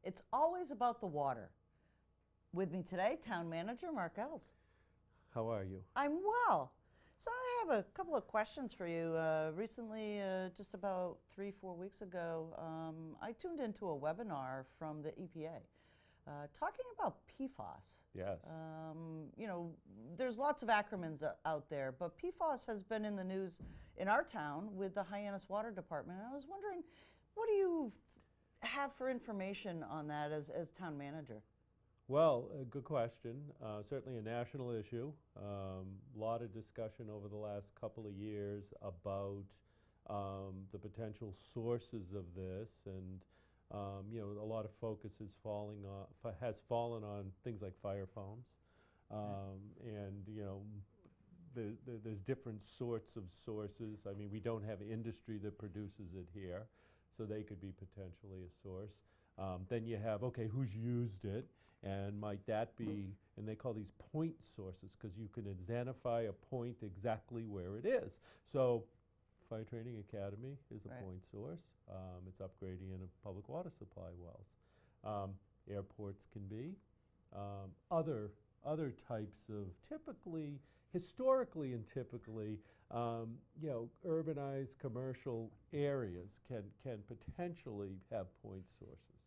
It's always about the water. With me today, Town Manager Mark Ells. How are you? I'm well. So I have a couple of questions for you. Recently, just about 3-4 weeks ago, I tuned into a webinar from the EPA talking about PFAS. Yes. There's lots of acronyms out there, but PFAS has been in the news in our town with the Hyannis Water Department. And I was wondering, what do you have for information on that as town manager? Well, a good question. Certainly a national issue. Lot of discussion over the last couple of years about the potential sources of this, and a lot of focus is fallen on things like fire foams, and there's different sorts of sources. I mean, we don't have industry that produces it here, so they could be potentially a source. Then you have, okay, who's used it, and might that be, and they call these point sources because you can identify a point exactly where it is. So Fire Training Academy is a point source. It's upgrading in public water supply wells. Airports can be. Other types of historically and typically, urbanized commercial areas can potentially have point sources.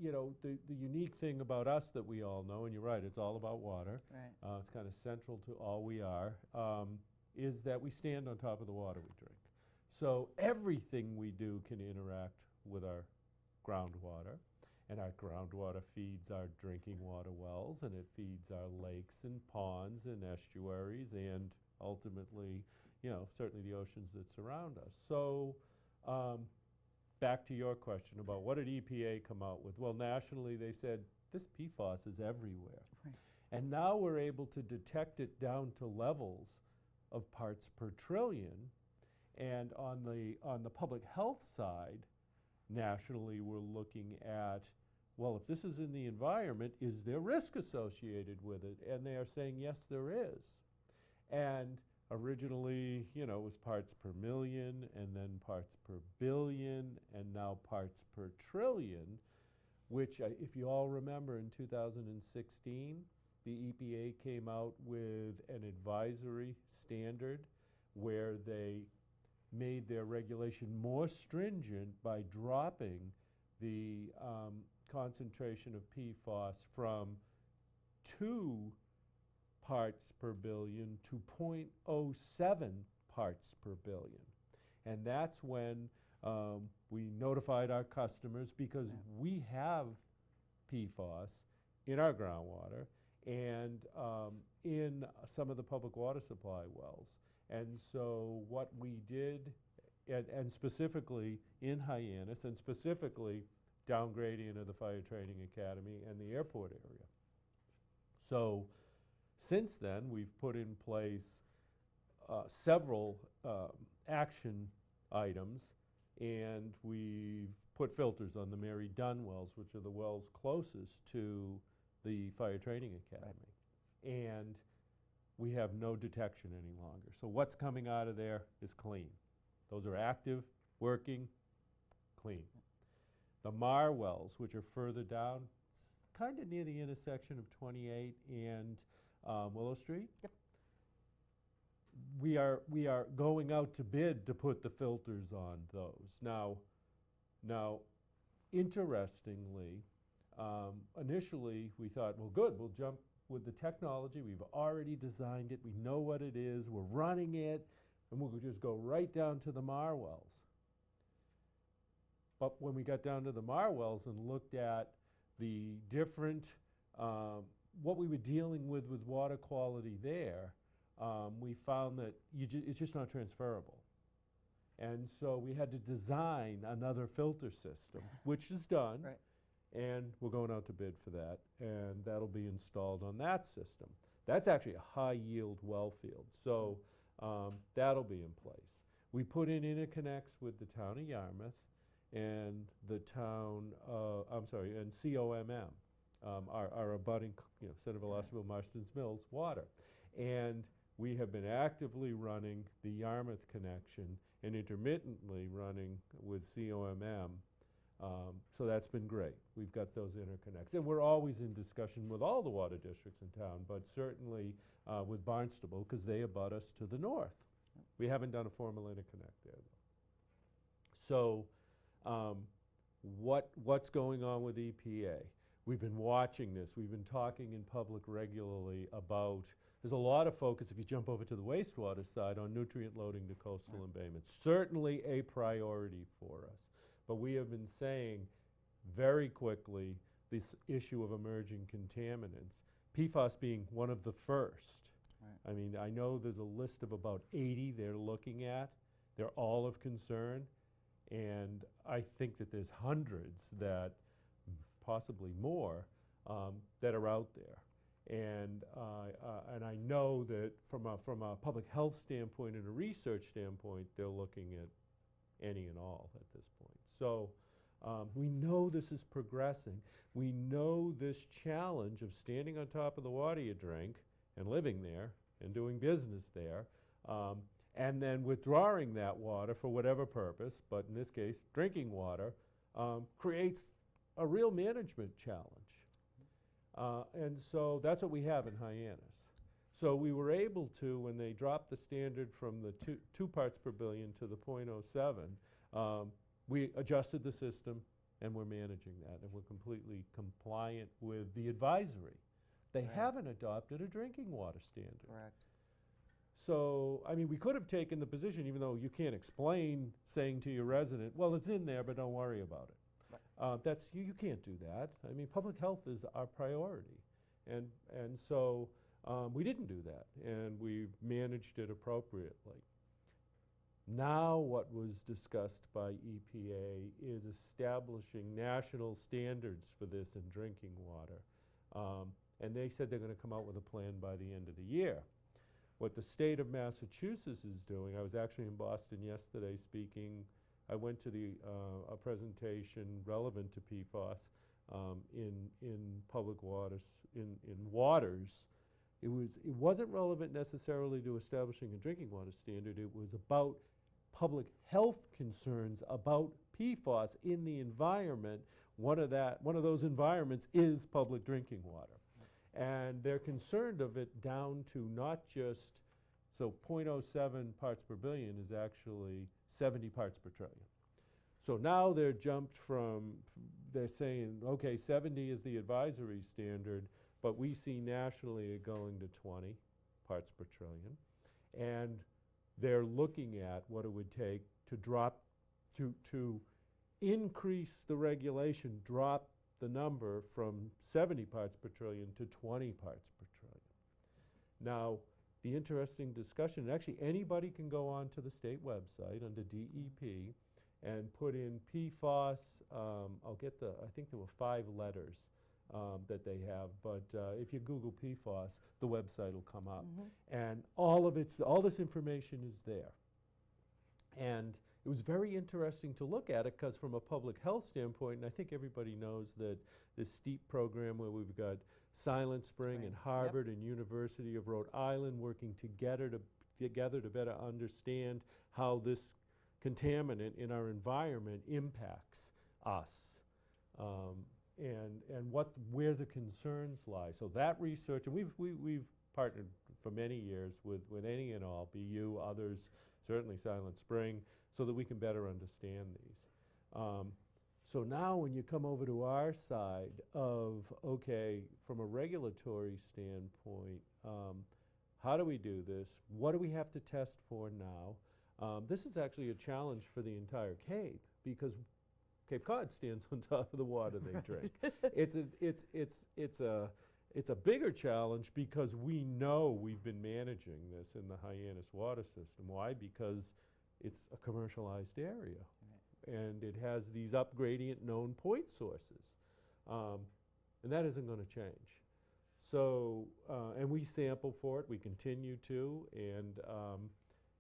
The unique thing about us that we all know, and you're right, it's all about water. Right. It's kind of central to all we are, is that we stand on top of the water we drink. So everything we do can interact with our groundwater. And our groundwater feeds our drinking water wells, and it feeds our lakes and ponds and estuaries, and ultimately, certainly the oceans that surround us. So back to your question about what did EPA come out with? Well, nationally they said this PFAS is everywhere. Right. And now we're able to detect it down to levels of parts per trillion. And on the public health side, nationally, we're looking at, well, if this is in the environment, is there risk associated with it? And they are saying, yes, there is. And originally, it was parts per million, and then parts per billion, and now parts per trillion, which, if you all remember, in 2016, the EPA came out with an advisory standard where they made their regulation more stringent by dropping the concentration of PFAS from 2 parts per billion to 0.07 parts per billion. And that's when we notified our customers, because we have PFAS in our groundwater and in some of the public water supply wells. And so what we did, and specifically in Hyannis, and specifically downgradient of the Fire Training Academy and the airport area. So since then, we've put in place several action items, and we've put filters on the Mary Dunn wells, which are the wells closest to the Fire Training Academy. And we have no detection any longer. So what's coming out of there is clean. Those are active, working, clean. The Mar wells, which are further down, kind of near the intersection of 28 and Willow Street. Yep. We are going out to bid to put the filters on those. Now, interestingly, initially we thought, well, good, we'll jump with the technology. We've already designed it. We know what it is. We're running it, and we'll just go right down to the Mar wells. But when we got down to the Mar wells and looked at the different, what we were dealing with water quality there, we found that it's just not transferable. And so we had to design another filter system, which is done. Right. And we're going out to bid for that, and that'll be installed on that system. That's actually a high-yield well field, so that'll be in place. We put in interconnects with the town of Yarmouth and the town, and COMM, our abutting, Centerville, Osterville, Marston's Mills water. And we have been actively running the Yarmouth connection and intermittently running with COMM So that's been great. We've got those interconnects. And we're always in discussion with all the water districts in town, but certainly with Barnstable, because they abut us to the north. We haven't done a formal interconnect there, though. So what's going on with EPA? We've been watching this. We've been talking in public regularly about, there's a lot of focus, if you jump over to the wastewater side, on nutrient loading to coastal embayments. Certainly a priority for us. But we have been saying very quickly this issue of emerging contaminants, PFAS being one of the first. Right. I mean, I know there's a list of about 80 they're looking at. They're all of concern. And I think that there's hundreds that, possibly more, that are out there. And I know that from a public health standpoint and a research standpoint, they're looking at any and all at this point. So we know this is progressing. We know this challenge of standing on top of the water you drink and living there and doing business there, and then withdrawing that water for whatever purpose, but in this case, drinking water, creates a real management challenge. And so that's what we have in Hyannis. So we were able to, when they dropped the standard from the two parts per billion to the 0.07, we adjusted the system and we're managing that, and we're completely compliant with the advisory. They haven't adopted a drinking water standard. Correct. So, I mean, we could have taken the position, even though you can't explain saying to your resident, well, it's in there, but don't worry about it. Right. You can't do that. I mean, public health is our priority. And so we didn't do that, and we managed it appropriately. Now what was discussed by EPA is establishing national standards for this in drinking water. And they said they're going to come out with a plan by the end of the year. What the state of Massachusetts is doing, I was actually in Boston yesterday speaking. I went to a presentation relevant to PFAS in public waters, in waters. It wasn't relevant necessarily to establishing a drinking water standard. It was about public health concerns about PFAS in the environment. One of those environments is public drinking water. And they're concerned of it down to not just, so 0.07 parts per billion is actually 70 parts per trillion. So now they're jumped from, they're saying, okay, 70 is the advisory standard, but we see nationally it going to 20 parts per trillion. And they're looking at what it would take to drop, to increase the regulation, drop the number from 70 parts per trillion to 20 parts per trillion. Now, the interesting discussion, and actually anybody can go on to the state website under DEP and put in PFAS, I think there were 5 letters that they have, but if you Google PFAS, the website will come up. Mm-hmm. And all this information is there. And it was very interesting to look at it because from a public health standpoint, and I think everybody knows that this STEEP program where we've got Silent Spring and Harvard and University of Rhode Island working together to better understand how this contaminant in our environment impacts us and where the concerns lie. So that research, and we've partnered for many years with any and all, BU, others, certainly Silent Spring, so that we can better understand these. So now when you come over to our side of, okay, from a regulatory standpoint, how do we do this? What do we have to test for now? This is actually a challenge for the entire Cape because Cape Cod stands on top of the water they drink. It's a bigger challenge because we know we've been managing this in the Hyannis water system. Why? Because it's a commercialized area. Right. And it has these upgradient known point sources. And that isn't going to change. So, and we sample for it, we continue to,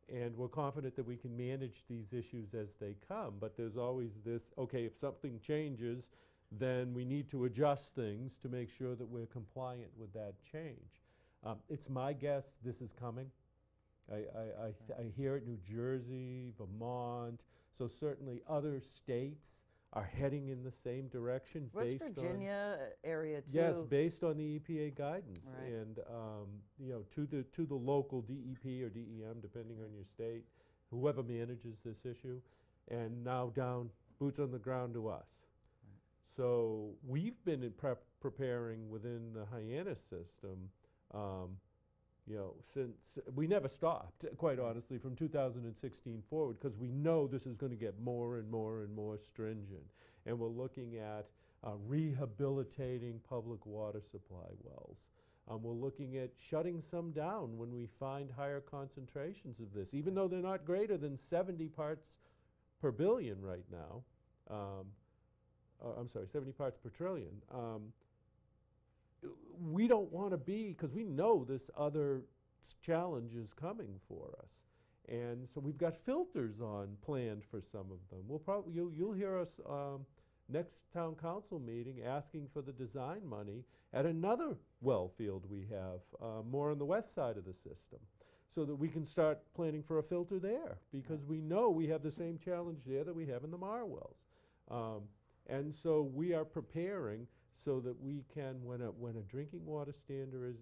and we're confident that we can manage these issues as they come. But there's always this, okay, if something changes, then we need to adjust things to make sure that we're compliant with that change. It's my guess this is coming. I hear it, New Jersey, Vermont, so certainly other states are heading in the same direction West based on Virginia area too. yes, based on the EPA guidance, Right. and to the local DEP or DEM, depending on your state, whoever manages this issue, and now down boots on the ground to us. So we've been preparing within the Hyannis system, since we never stopped, quite honestly, from 2016 forward, because we know this is going to get more and more and more stringent. And we're looking at rehabilitating public water supply wells. We're looking at shutting some down when we find higher concentrations of this, even though they're not greater than 70 parts per billion right now. I'm sorry, 70 parts per trillion. We don't want to be, because we know this other challenge is coming for us. And so we've got filters planned for some of them. We'll probably, you'll hear us next town council meeting asking for the design money at another well field we have, more on the west side of the system, so that we can start planning for a filter there, because we know we have the same challenge there that we have in the Mar wells. And so we are preparing so that we can, when a drinking water standard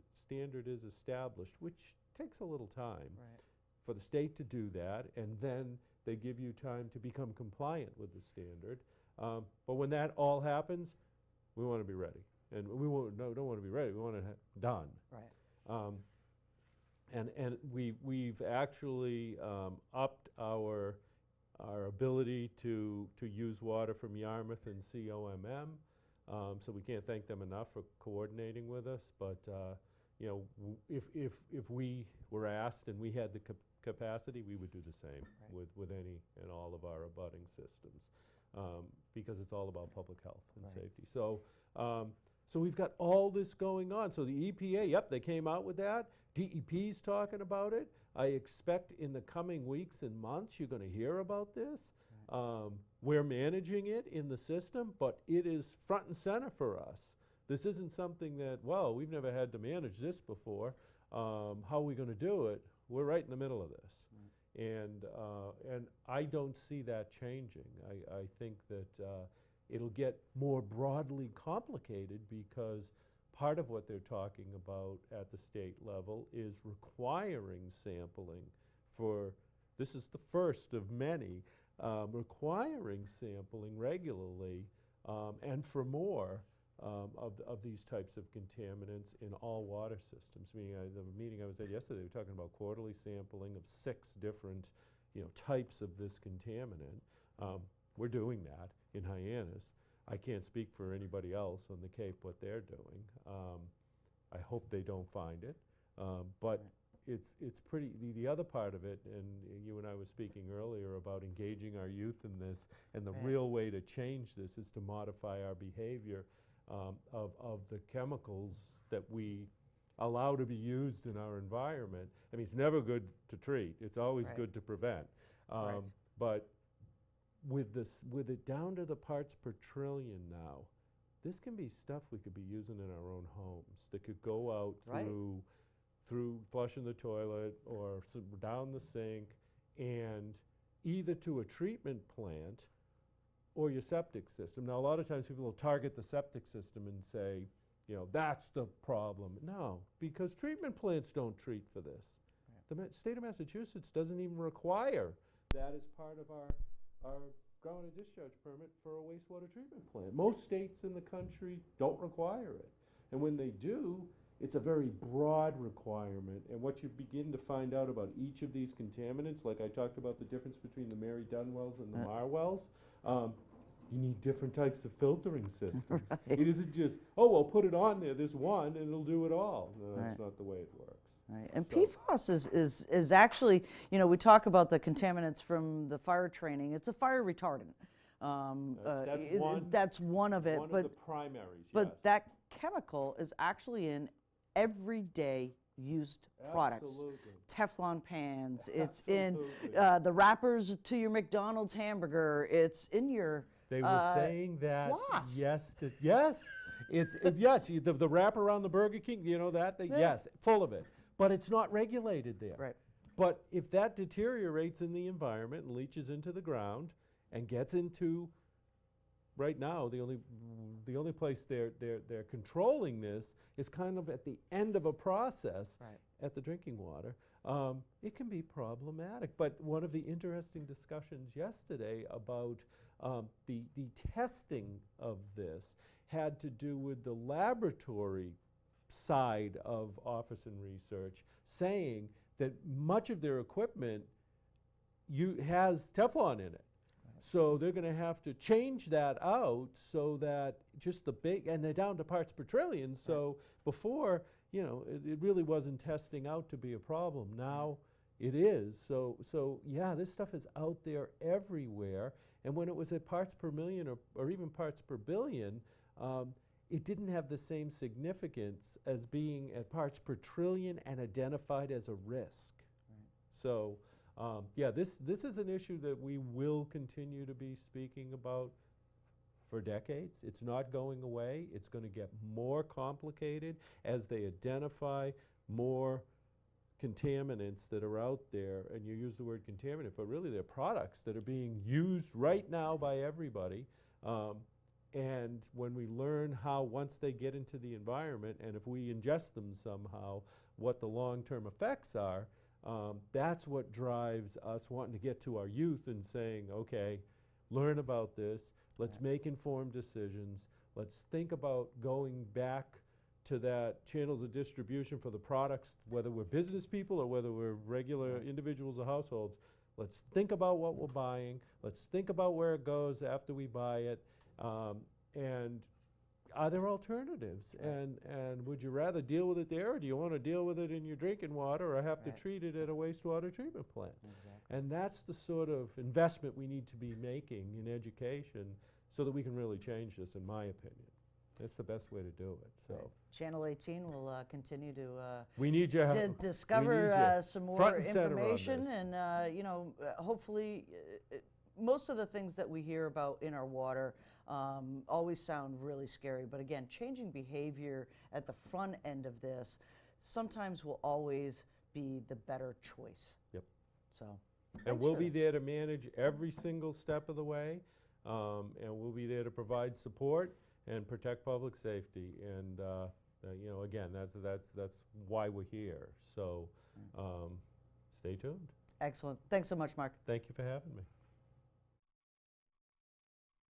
is established, which takes a little time Right. for the state to do that, and then they give you time to become compliant with the standard. But when that all happens, we want to be ready. And we don't want to be ready, we want it done. Right. And we've actually upped our ability to use water from Yarmouth and COMM. So we can't thank them enough for coordinating with us. But if we were asked and we had the capacity, we would do the same with any and all of our abutting systems, because it's all about public health and safety. So we've got all this going on. So the EPA, yep, they came out with that. DEP's talking about it. I expect in the coming weeks and months you're going to hear about this. We're managing it in the system, but it is front and center for us. This isn't something that, well, we've never had to manage this before. How are we going to do it? We're right in the middle of this. And I don't see that changing. I think that it'll get more broadly complicated, because part of what they're talking about at the state level is requiring sampling for, this is the first of many, requiring sampling regularly and for more of these types of contaminants in all water systems. Meaning, the meeting I was at yesterday, they were talking about quarterly sampling of 6 different types of this contaminant. We're doing that in Hyannis. I can't speak for anybody else on the Cape what they're doing. I hope they don't find it, but it's pretty, the other part of it, and you and I were speaking earlier about engaging our youth in this, and the real way to change this is to modify our behavior of the chemicals that we allow to be used in our environment. I mean, it's never good to treat, it's always good to prevent. But with it down to the parts per trillion now, this can be stuff we could be using in our own homes that could go out through flushing the toilet or down the sink, and either to a treatment plant or your septic system. Now, a lot of times people will target the septic system and say, that's the problem. No, because treatment plants don't treat for this. The state of Massachusetts doesn't even require that as part of our groundwater discharge permit for a wastewater treatment plant. Most states in the country don't require it. And when they do, it's a very broad requirement. And what you begin to find out about each of these contaminants, like I talked about the difference between the Mary Dunn wells and the Mar wells, you need different types of filtering systems. It isn't just, oh, well, put it on there, this one, and it'll do it all. No, that's not the way it works. Right. And PFAS is actually, we talk about the contaminants from the fire training. It's a fire retardant. That's one of it. One of the primaries, but that chemical is actually in everyday used products. Teflon pans, it's in the wrappers to your McDonald's hamburger, it's in your They were saying that floss. Yes, it's the wrap around the Burger King, yes, full of it. But it's not regulated there. Right. But if that deteriorates in the environment and leaches into the ground and gets into right now, the only place they're controlling this is kind of at the end of a process Right. at the drinking water. It can be problematic. But one of the interesting discussions yesterday about the testing of this had to do with the laboratory side of Office and Research, saying that much of their equipment has Teflon in it. So they're going to have to change that out so that just the big, and they're down to parts per trillion. So before, you know, it really wasn't testing out to be a problem. Now it is. So yeah, this stuff is out there everywhere. And when it was at parts per million or even parts per billion, it didn't have the same significance as being at parts per trillion and identified as a risk. So yeah, this is an issue that we will continue to be speaking about for decades. It's not going away. It's going to get more complicated as they identify more contaminants that are out there. And you use the word contaminant, but really they're products that are being used right now by everybody. And when we learn how, once they get into the environment, and if we ingest them somehow, what the long-term effects are, that's what drives us wanting to get to our youth and saying, okay, learn about this, let's make informed decisions, let's think about going back to that channels of distribution for the products, whether we're business people or whether we're regular individuals or households. Let's think about what we're buying, let's think about where it goes after we buy it, and are there alternatives? And would you rather deal with it there, or do you want to deal with it in your drinking water, or have to treat it at a wastewater treatment plant? Exactly. And that's the sort of investment we need to be making in education so that we can really change this, in my opinion. That's the best way to do it. So Channel 18 will continue to we need your help. discover some more front and center on information, this. and you know, hopefully, most of the things that we hear about in our water always sound really scary. But again, changing behavior at the front end of this sometimes will always be the better choice. Yep. So. And we'll be there to manage every single step of the way, and we'll be there to provide support and protect public safety. And you know, again, that's why we're here. So stay tuned. Excellent. Thanks so much, Mark. Thank you for having me.